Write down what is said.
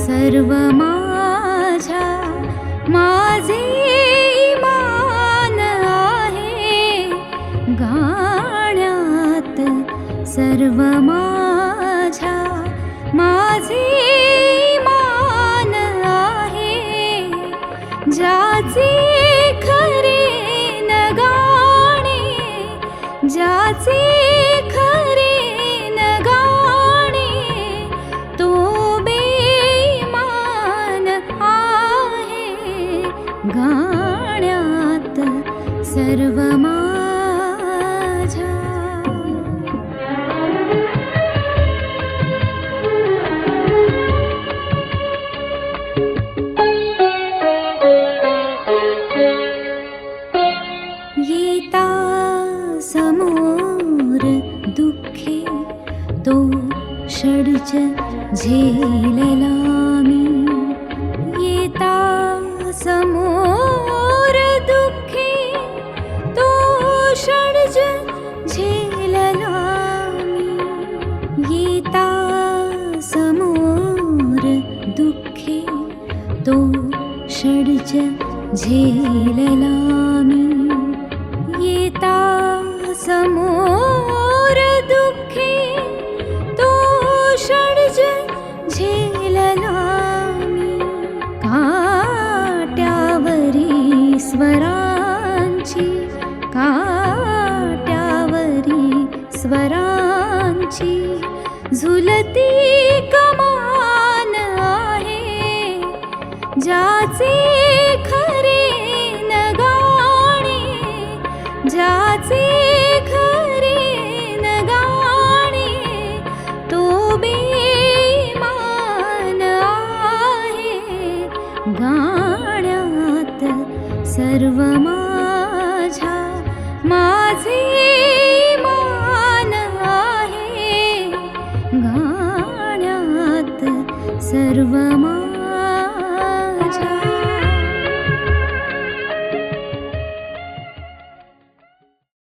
सर्व माझ्या माझे मान आहे गाण्यात सर्व माझ्या माझे मान आहे ज्याचे खरे न गाणे ज्याचे खरे न गाणे तो बेईमान आहे गाण्यात सर्व माझ्या येता समोर दुःखे तो षड्ज झेलला मी येता समोर दुःखे तो षड्ज झेलला मी येता समोर दुःखे तो षड्ज झेलला मी येता समोर दुःखे तो षड्ज झेलला मी काट्यावरी स्वरांची काट्यावरी स्वरांची झुलती कमान आहे ज्याचे